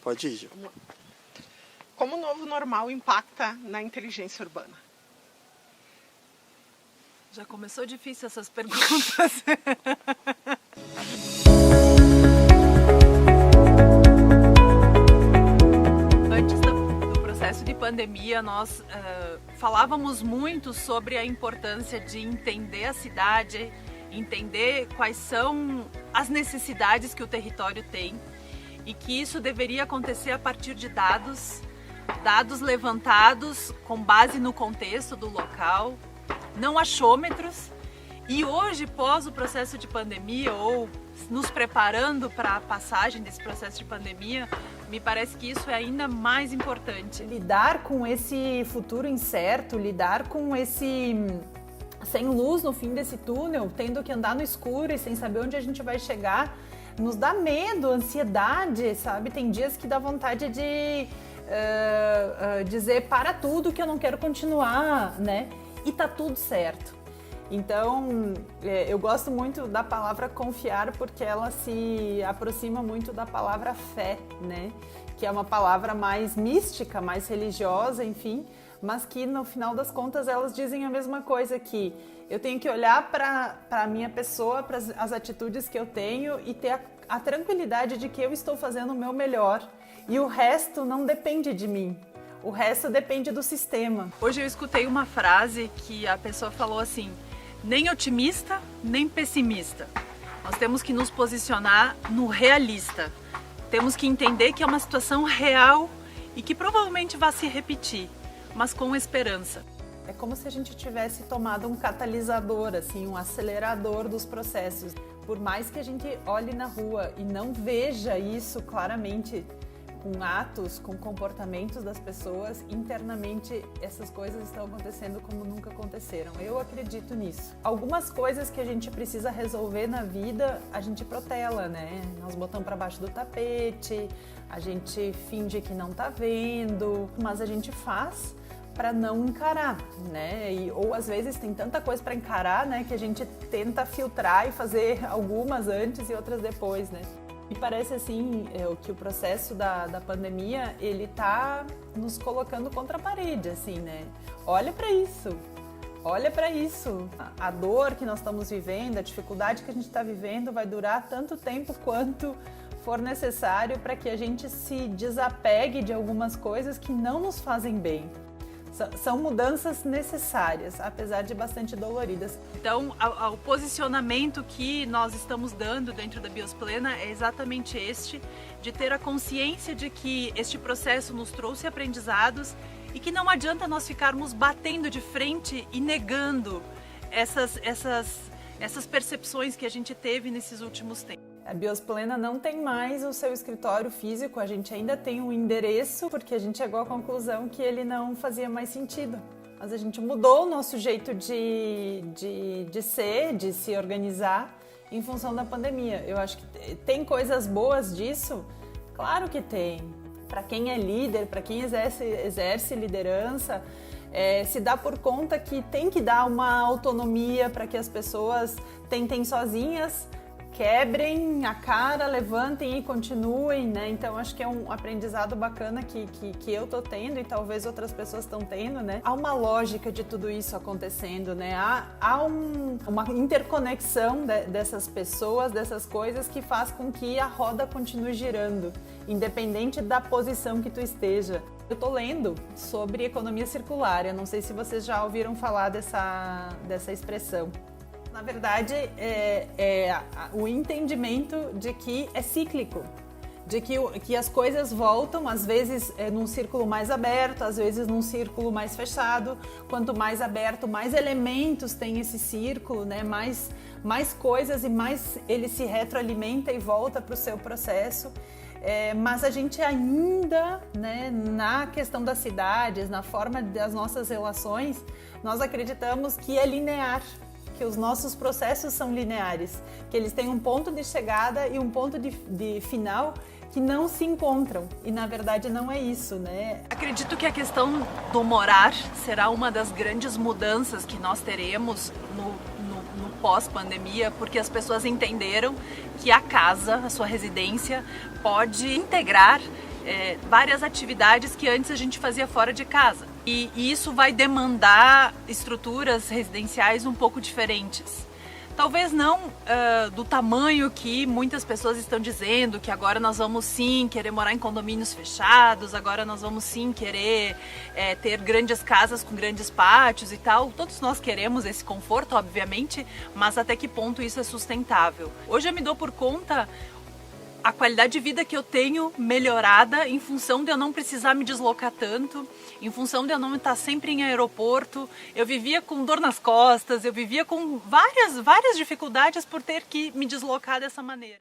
Pode ir, Gil. Como o novo normal impacta na inteligência urbana? Já começou difícil essas perguntas. Antes do processo de pandemia, nós falávamos muito sobre a importância de entender a cidade, entender quais são as necessidades que o território tem e que isso deveria acontecer a partir de dados levantados com base no contexto do local, não achômetros. E hoje, pós o processo de pandemia, ou nos preparando para a passagem desse processo de pandemia, me parece que isso é ainda mais importante. Lidar com esse futuro incerto, lidar com esse sem luz no fim desse túnel, tendo que andar no escuro e sem saber onde a gente vai chegar, nos dá medo, ansiedade, sabe? Tem dias que dá vontade de dizer para tudo que eu não quero continuar, né? E tá tudo certo. Então, eu gosto muito da palavra confiar porque ela se aproxima muito da palavra fé, né? Que é uma palavra mais mística, mais religiosa, enfim, mas que no final das contas elas dizem a mesma coisa, que eu tenho que olhar para a minha pessoa, para as atitudes que eu tenho e ter a tranquilidade de que eu estou fazendo o meu melhor e o resto não depende de mim. O resto depende do sistema. Hoje eu escutei uma frase que a pessoa falou assim: nem otimista, nem pessimista. Nós temos que nos posicionar no realista. Temos que entender que é uma situação real e que provavelmente vai se repetir, mas com esperança. É como se a gente tivesse tomado um catalisador, assim, um acelerador dos processos. Por mais que a gente olhe na rua e não veja isso claramente, com atos, com comportamentos das pessoas, internamente essas coisas estão acontecendo como nunca aconteceram. Eu acredito nisso. Algumas coisas que a gente precisa resolver na vida, a gente protela, né? Nós botamos para baixo do tapete, a gente finge que não tá vendo, mas a gente faz para não encarar, né? Ou às vezes tem tanta coisa para encarar, né, que a gente tenta filtrar e fazer algumas antes e outras depois, né? E parece assim que o processo da pandemia, ele tá nos colocando contra a parede, assim, né? Olha para isso, olha para isso. A dor que nós estamos vivendo, a dificuldade que a gente está vivendo vai durar tanto tempo quanto for necessário para que a gente se desapegue de algumas coisas que não nos fazem bem. São mudanças necessárias, apesar de bastante doloridas. Então, o posicionamento que nós estamos dando dentro da Biosplena é exatamente este, de ter a consciência de que este processo nos trouxe aprendizados e que não adianta nós ficarmos batendo de frente e negando essas percepções que a gente teve nesses últimos tempos. A Biosplena não tem mais o seu escritório físico, a gente ainda tem um endereço, porque a gente chegou à conclusão que ele não fazia mais sentido. Mas a gente mudou o nosso jeito de ser, de se organizar em função da pandemia. Eu acho que tem coisas boas disso? Claro que tem. Para quem é líder, para quem exerce liderança, se dá por conta que tem que dar uma autonomia para que as pessoas tentem sozinhas, quebrem a cara, levantem e continuem, né? Então acho que é um aprendizado bacana que eu tô tendo e talvez outras pessoas estão tendo, né? Há uma lógica de tudo isso acontecendo, né? Há uma interconexão dessas pessoas, dessas coisas que faz com que a roda continue girando, independente da posição que tu esteja. Eu tô lendo sobre economia circular, eu não sei se vocês já ouviram falar dessa expressão. Na verdade, é o entendimento de que é cíclico, de que as coisas voltam, às vezes num círculo mais aberto, às vezes num círculo mais fechado. Quanto mais aberto, mais elementos tem esse círculo, né? Mais coisas e mais ele se retroalimenta e volta para o seu processo. Mas a gente ainda, né, na questão das cidades, na forma das nossas relações, nós acreditamos que é linear, que os nossos processos são lineares, que eles têm um ponto de chegada e um ponto de final que não se encontram, e na verdade não é isso, né? Acredito que a questão do morar será uma das grandes mudanças que nós teremos no pós-pandemia, porque as pessoas entenderam que a casa, a sua residência, pode integrar várias atividades que antes a gente fazia fora de casa. E isso vai demandar estruturas residenciais um pouco diferentes. Talvez não do tamanho que muitas pessoas estão dizendo, que agora nós vamos sim querer morar em condomínios fechados, agora nós vamos sim querer ter grandes casas com grandes pátios e tal. Todos nós queremos esse conforto, obviamente, mas até que ponto isso é sustentável? Hoje eu me dou por conta a qualidade de vida que eu tenho melhorada em função de eu não precisar me deslocar tanto, em função de eu não estar sempre em aeroporto. Eu vivia com dor nas costas, eu vivia com várias dificuldades por ter que me deslocar dessa maneira.